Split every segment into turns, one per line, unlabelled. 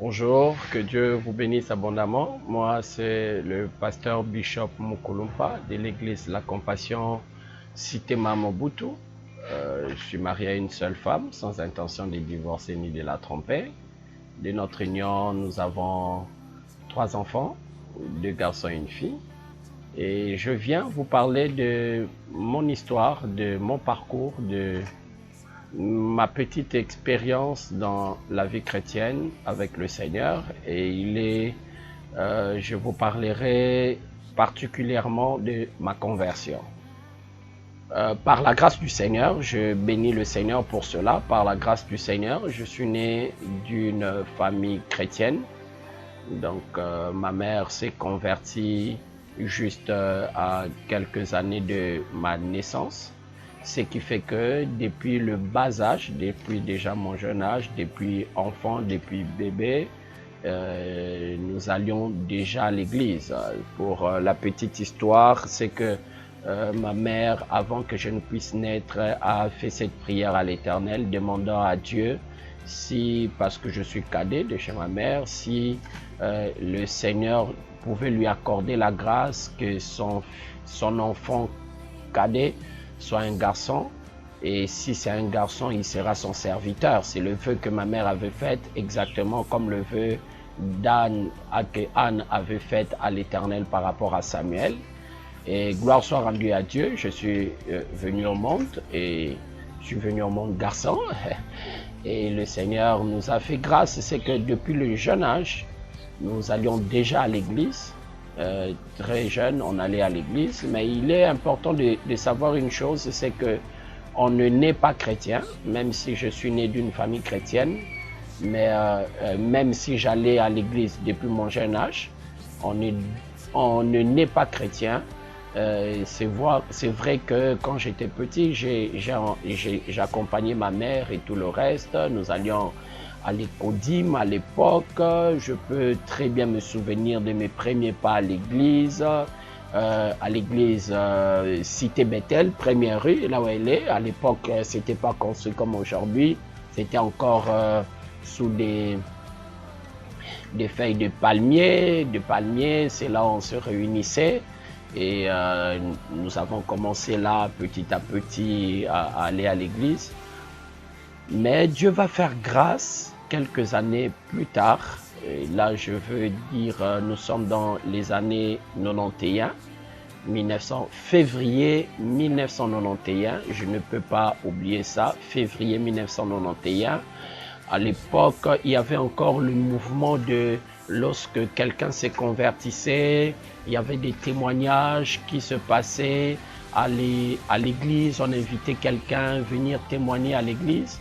Bonjour, que Dieu vous bénisse abondamment. Moi, c'est le pasteur Bishop Mukulumpa de l'église La Compassion, cité Mamobutu. Je suis marié à une seule femme, sans intention de divorcer ni de la tromper. De notre union, nous avons 3 enfants, 2 garçons et une fille. Et je viens vous parler de mon histoire, de mon parcours, de ma petite expérience dans la vie chrétienne avec le Seigneur. Et je vous parlerai particulièrement de ma conversion. Par la grâce du Seigneur, je bénis le Seigneur pour cela. Par la grâce du Seigneur, je suis né d'une famille chrétienne. Donc ma mère s'est convertie juste à quelques années de ma naissance. Ce qui fait que depuis le bas âge, depuis déjà mon jeune âge, depuis enfant, depuis bébé, nous allions déjà à l'église. Pour la petite histoire, c'est que ma mère, avant que je ne puisse naître, a fait cette prière à l'Éternel, demandant à Dieu si, parce que je suis cadet de chez ma mère, si le Seigneur pouvait lui accorder la grâce que son enfant cadet soit un garçon, et si c'est un garçon, il sera son serviteur. C'est le vœu que ma mère avait fait, exactement comme le vœu que Anne avait fait à l'Éternel par rapport à Samuel. Et gloire soit rendue à Dieu, je suis venu au monde, et je suis venu au monde garçon, et le Seigneur nous a fait grâce. C'est que depuis le jeune âge, nous allions déjà à l'église. Très jeune, on allait à l'église, mais il est important de savoir une chose, c'est que on ne naît pas chrétien, même si je suis né d'une famille chrétienne, mais même si j'allais à l'église depuis mon jeune âge, on ne naît pas chrétien. C'est vrai que quand j'étais petit, j'accompagnais ma mère et tout le reste. Nous allions à l'écodime à l'époque. Je peux très bien me souvenir de mes premiers pas à l'église Cité Bethel, première rue, là où elle est. À l'époque, c'était pas construit comme aujourd'hui. C'était encore sous des feuilles de palmier. C'est là où on se réunissait. Et nous avons commencé là, petit à petit, à aller à l'église. Mais Dieu va faire grâce quelques années plus tard. Et là, je veux dire, nous sommes dans les années 91, février 1991. Je ne peux pas oublier ça, février 1991. À l'époque, il y avait encore le mouvement de lorsque quelqu'un se convertissait, il y avait des témoignages qui se passaient à l'église. On invitait quelqu'un à venir témoigner à l'église.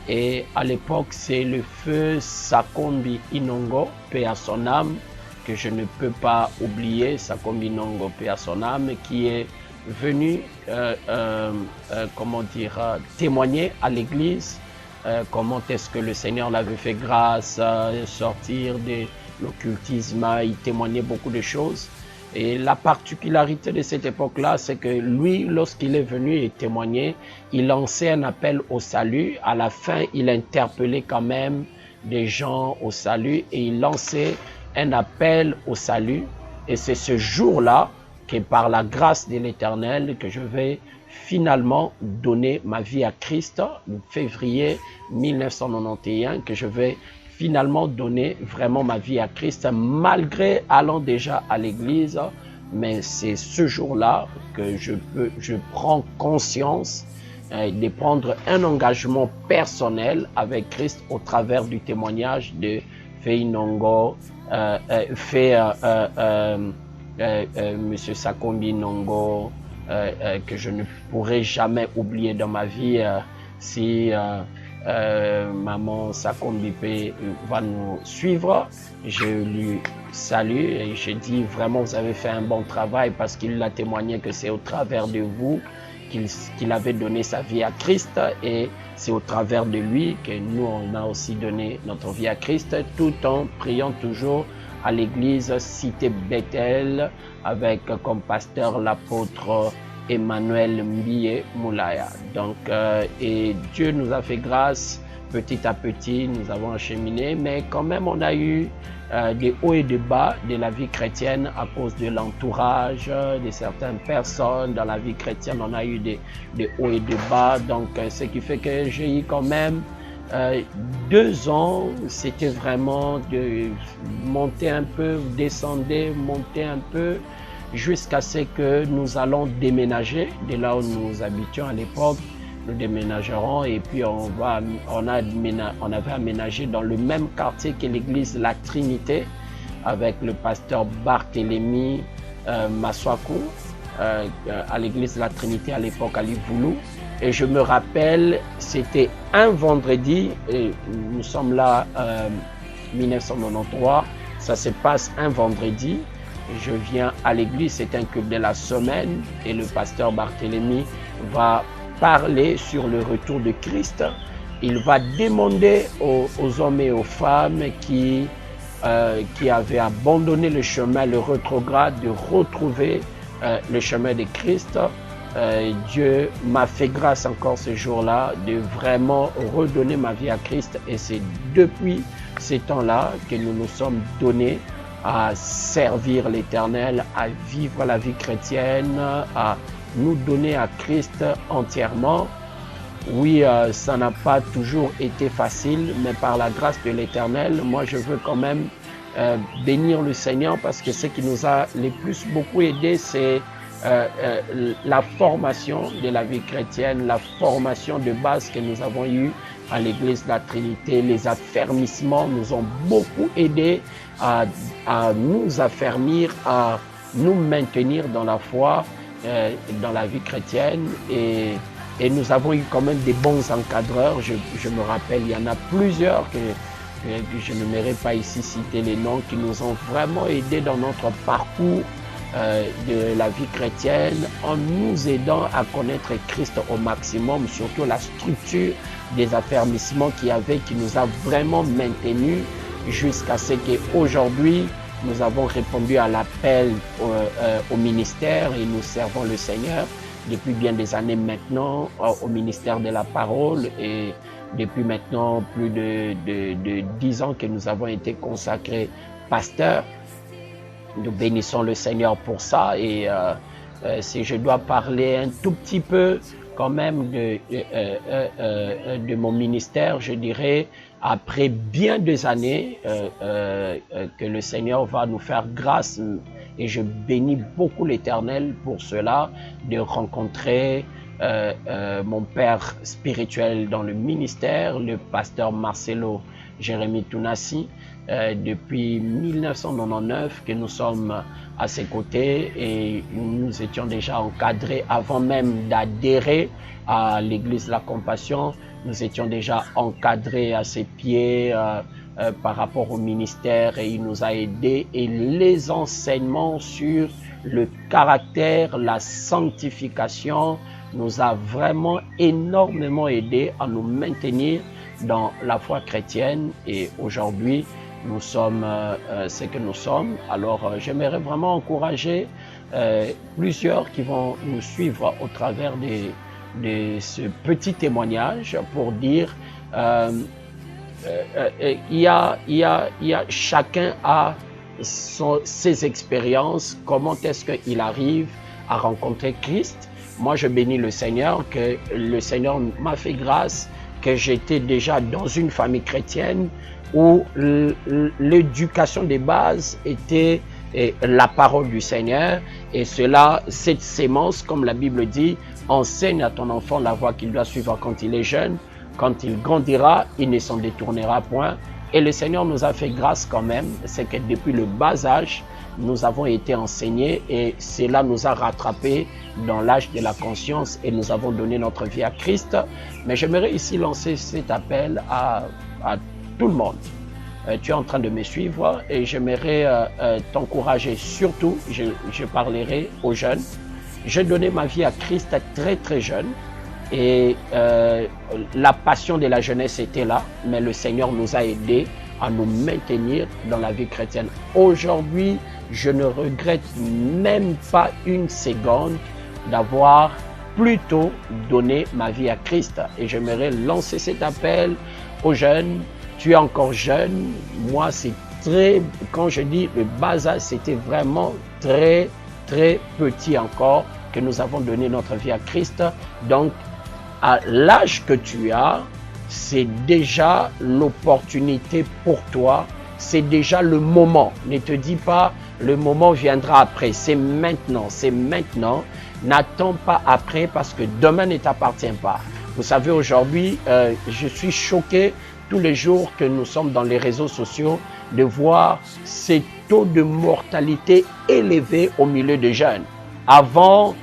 Et à l'époque, c'est le feu Sakombi Inongo, paix à son âme, que je ne peux pas oublier, Sakombi Inongo, paix à son âme, qui est venu témoigner à l'église, comment est-ce que le Seigneur l'avait fait grâce, sortir de l'occultisme, il témoignait beaucoup de choses. Et la particularité de cette époque-là, c'est que lui, lorsqu'il est venu et témoigner, il lançait un appel au salut. À la fin, il interpellait quand même des gens au salut et il lançait un appel au salut. Et c'est ce jour-là que par la grâce de l'Éternel que je vais finalement donner ma vie à Christ, février 1991, que je vais finalement donner vraiment ma vie à Christ, malgré allant déjà à l'église. Mais c'est ce jour-là que je prends conscience de prendre un engagement personnel avec Christ au travers du témoignage de Feinongo, Monsieur Sakombi Nongo, que je ne pourrai jamais oublier dans ma vie si maman Sakombi va nous suivre. Je lui salue et je dis vraiment vous avez fait un bon travail, parce qu'il a témoigné que c'est au travers de vous qu'il avait donné sa vie à Christ, et c'est au travers de lui que nous on a aussi donné notre vie à Christ, tout en priant toujours à l'église Cité Bethel avec comme pasteur l'apôtre Emmanuel Mbiye Moulaya. Donc, et Dieu nous a fait grâce petit à petit, nous avons acheminé, mais quand même, on a eu des hauts et des bas de la vie chrétienne à cause de l'entourage de certaines personnes. Dans la vie chrétienne, on a eu des hauts et des bas. Donc, ce qui fait que j'ai eu quand même 2 ans, c'était vraiment de monter un peu, descendre, monter un peu, jusqu'à ce que nous allons déménager de là où nous habitions à l'époque. Nous déménagerons et puis on avait aménagé dans le même quartier que l'église La Trinité avec le pasteur Barthélemy Maswaku à l'église La Trinité à l'époque à Livoulou. Et je me rappelle, c'était un vendredi, et nous sommes là 1993, ça se passe un vendredi. Je viens à l'église, c'est un culte de la semaine et le pasteur Barthélemy va parler sur le retour de Christ. Il va demander aux hommes et aux femmes qui avaient abandonné le chemin, le rétrograde, de retrouver le chemin de Christ. Dieu m'a fait grâce encore ce jour-là de vraiment redonner ma vie à Christ et c'est depuis ces temps-là que nous nous sommes donnés à servir l'Éternel, à vivre la vie chrétienne, à nous donner à Christ entièrement. Oui, ça n'a pas toujours été facile, mais par la grâce de l'Éternel, moi je veux quand même bénir le Seigneur parce que ce qui nous a le plus beaucoup aidé, c'est la formation de la vie chrétienne, la formation de base que nous avons eue à l'église de la Trinité. Les affermissements nous ont beaucoup aidé à nous affermir, à nous maintenir dans la foi, dans la vie chrétienne et nous avons eu quand même des bons encadreurs. Je me rappelle, il y en a plusieurs que je n'aimerais pas ici citer les noms qui nous ont vraiment aidés dans notre parcours de la vie chrétienne en nous aidant à connaître Christ au maximum, surtout la structure des affermissements qu'il y avait qui nous a vraiment maintenus jusqu'à ce qu'aujourd'hui nous avons répondu à l'appel au ministère et nous servons le Seigneur depuis bien des années maintenant au ministère de la parole et depuis maintenant plus de 10 ans que nous avons été consacrés pasteurs. Nous bénissons le Seigneur pour ça et si je dois parler un tout petit peu quand même de mon ministère, je dirais après bien des années que le Seigneur va nous faire grâce et je bénis beaucoup l'Éternel pour cela, de rencontrer mon père spirituel dans le ministère, le pasteur Marcelo Jérémy Tounassi, depuis 1999 que nous sommes à ses côtés et nous étions déjà encadrés avant même d'adhérer à l'église de la Compassion. Nous étions déjà encadrés à ses pieds par rapport au ministère et il nous a aidés et les enseignements sur le caractère, la sanctification nous a vraiment énormément aidés à nous maintenir dans la foi chrétienne et aujourd'hui nous sommes ce que nous sommes. Alors j'aimerais vraiment encourager plusieurs qui vont nous suivre au travers de ce petit témoignage pour dire chacun a ses expériences, comment est-ce qu'il arrive à rencontrer Christ. Moi je bénis le Seigneur que le Seigneur m'a fait grâce, que j'étais déjà dans une famille chrétienne où l'éducation des bases était la parole du Seigneur et cela, cette sémence, comme la Bible dit, enseigne à ton enfant la voie qu'il doit suivre quand il est jeune. Quand il grandira, il ne s'en détournera point. Et le Seigneur nous a fait grâce quand même, c'est que depuis le bas âge, nous avons été enseignés et cela nous a rattrapés dans l'âge de la conscience et nous avons donné notre vie à Christ. Mais j'aimerais ici lancer cet appel à tout le monde. Tu es en train de me suivre et j'aimerais t'encourager, surtout, je parlerai aux jeunes. J'ai donné ma vie à Christ très très jeune et la passion de la jeunesse était là, mais le Seigneur nous a aidés à nous maintenir dans la vie chrétienne. Aujourd'hui, je ne regrette même pas une seconde d'avoir plutôt donné ma vie à Christ et j'aimerais lancer cet appel aux jeunes, tu es encore jeune. Moi, c'est très, quand je dis le bas âge, c'était vraiment très petit encore que nous avons donné notre vie à Christ. Donc, à l'âge que tu as, c'est déjà l'opportunité pour toi. C'est déjà le moment. Ne te dis pas, le moment viendra après. C'est maintenant, c'est maintenant. N'attends pas après parce que demain ne t'appartient pas. Vous savez, aujourd'hui, je suis choqué tous les jours que nous sommes dans les réseaux sociaux de voir ces taux de mortalité élevés au milieu des jeunes. Avant,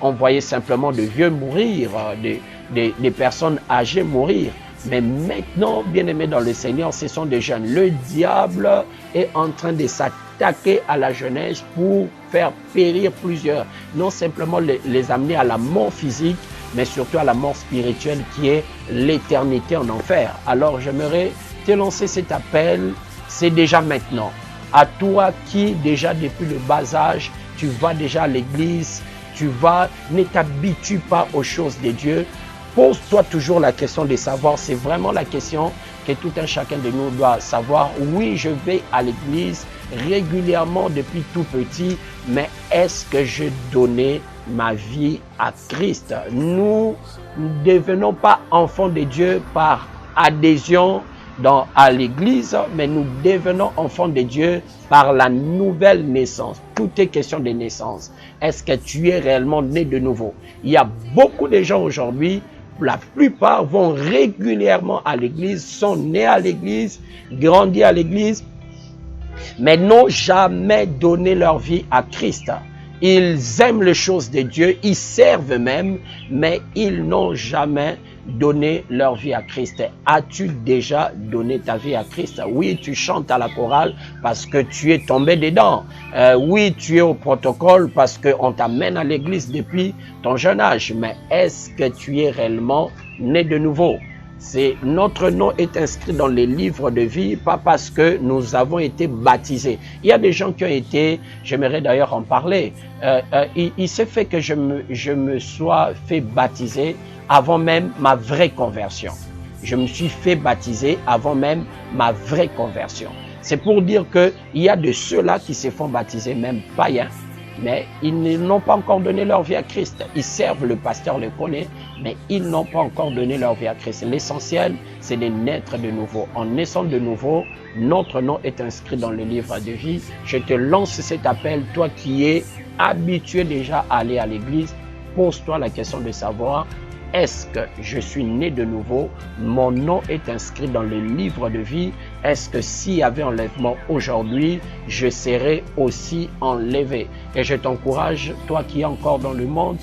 on voyait simplement de vieux mourir, des personnes âgées mourir. Mais maintenant, bien-aimés dans le Seigneur, ce sont des jeunes. Le diable est en train de s'attaquer à la jeunesse pour faire périr plusieurs. Non simplement les amener à la mort physique, mais surtout à la mort spirituelle qui est l'éternité en enfer. Alors j'aimerais te lancer cet appel, c'est déjà maintenant. À toi qui déjà depuis le bas âge, tu vas déjà à l'église, ne t'habitue pas aux choses de Dieu. Pose-toi toujours la question de savoir, c'est vraiment la question que tout un chacun de nous doit savoir. Oui, je vais à l'église régulièrement depuis tout petit, mais est-ce que je donnais ma vie à Christ? Nous ne devenons pas enfants de Dieu par adhésion à l'église, mais nous devenons enfants de Dieu par la nouvelle naissance. Tout est question de naissance. Est-ce que tu es réellement né de nouveau? Il y a beaucoup de gens aujourd'hui, la plupart vont régulièrement à l'église, sont nés à l'église, grandis à l'église, mais n'ont jamais donné leur vie à Christ. Ils aiment les choses de Dieu, ils servent même, mais ils n'ont jamais donné leur vie à Christ. As-tu déjà donné ta vie à Christ? Oui, tu chantes à la chorale parce que tu es tombé dedans. Oui, tu es au protocole parce qu'on t'amène à l'église depuis ton jeune âge. Mais est-ce que tu es réellement né de nouveau? Notre nom est inscrit dans les livres de vie, pas parce que nous avons été baptisés. Il y a des gens qui ont été, j'aimerais d'ailleurs en parler, il s'est fait que je me sois fait baptiser avant même ma vraie conversion. Je me suis fait baptiser avant même ma vraie conversion. C'est pour dire qu'il y a de ceux-là qui se font baptiser, même païens, mais ils n'ont pas encore donné leur vie à Christ. Ils servent, le pasteur le connaît, mais ils n'ont pas encore donné leur vie à Christ. L'essentiel, c'est de naître de nouveau. En naissant de nouveau, notre nom est inscrit dans le livre de vie. Je te lance cet appel, toi qui es habitué déjà à aller à l'église, pose-toi la question de savoir, est-ce que je suis né de nouveau? Mon nom est inscrit dans le livre de vie. Est-ce que s'il y avait enlèvement aujourd'hui, je serais aussi enlevé? Et je t'encourage, toi qui es encore dans le monde,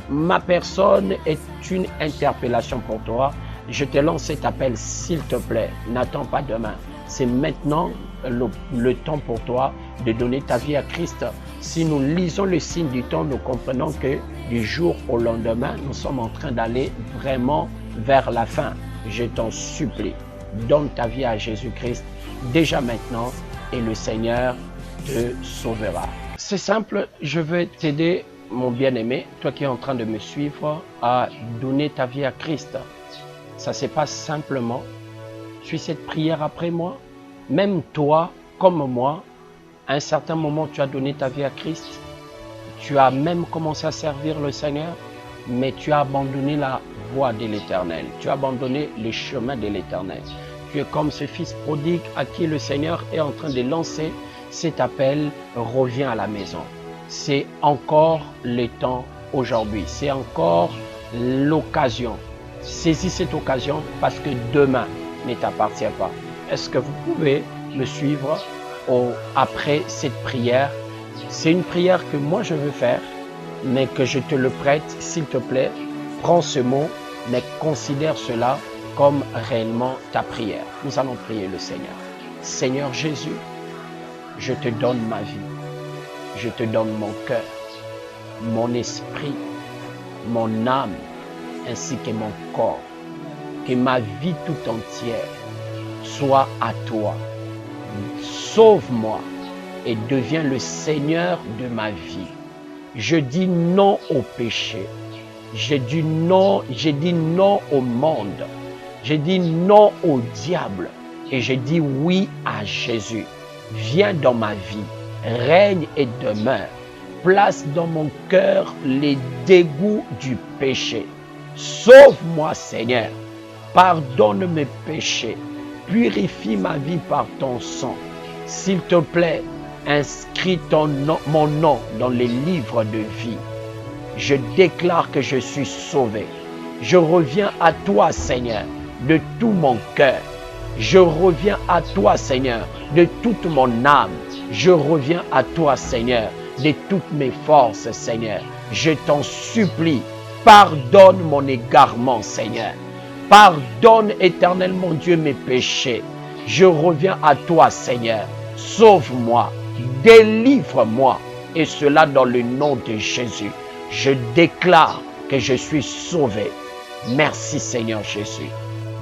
ma personne est une interpellation pour toi. Je te lance cet appel, s'il te plaît, n'attends pas demain. C'est maintenant le temps pour toi de donner ta vie à Christ. Si nous lisons le signe du temps, nous comprenons que du jour au lendemain, nous sommes en train d'aller vraiment vers la fin. Je t'en supplie, donne ta vie à Jésus-Christ déjà maintenant et le Seigneur te sauvera. C'est simple, je vais t'aider, mon bien-aimé, toi qui es en train de me suivre, à donner ta vie à Christ. Ça se passe simplement. Suis cette prière après moi. Même toi, comme moi, à un certain moment, tu as donné ta vie à Christ. Tu as même commencé à servir le Seigneur, mais tu as abandonné la voie de l'Éternel. Tu as abandonné les chemins de l'Éternel. Tu es comme ce fils prodigue à qui le Seigneur est en train de lancer cet appel, reviens à la maison. C'est encore le temps aujourd'hui. C'est encore l'occasion. Saisis cette occasion parce que demain ne t'appartient pas. Est-ce que vous pouvez me suivre après cette prière? C'est une prière que moi je veux faire, mais que je te le prête, s'il te plaît. Prends ce mot, mais considère cela comme réellement ta prière. Nous allons prier le Seigneur. Seigneur Jésus, je te donne ma vie. Je te donne mon cœur, mon esprit, mon âme, ainsi que mon corps. Que ma vie tout entière soit à toi. Sauve-moi et deviens le Seigneur de ma vie. Je dis non au péché. Je dis non au monde. J'ai dit non au diable et j'ai dit oui à Jésus. Viens dans ma vie, règne et demeure. Place dans mon cœur les dégoûts du péché. Sauve-moi, Seigneur. Pardonne mes péchés. Purifie ma vie par ton sang. S'il te plaît, inscris mon nom dans les livres de vie. Je déclare que je suis sauvé. Je reviens à toi, Seigneur, de tout mon cœur. Je reviens à toi, Seigneur, de toute mon âme. Je reviens à toi, Seigneur, de toutes mes forces, Seigneur. Je t'en supplie, pardonne mon égarement, Seigneur. Pardonne éternellement, Dieu, mes péchés. Je reviens à toi, Seigneur. Sauve-moi, délivre-moi, et cela dans le nom de Jésus. Je déclare que je suis sauvé. Merci, Seigneur Jésus.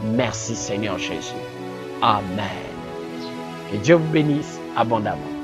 Merci, Seigneur Jésus. Amen. Que Dieu vous bénisse abondamment.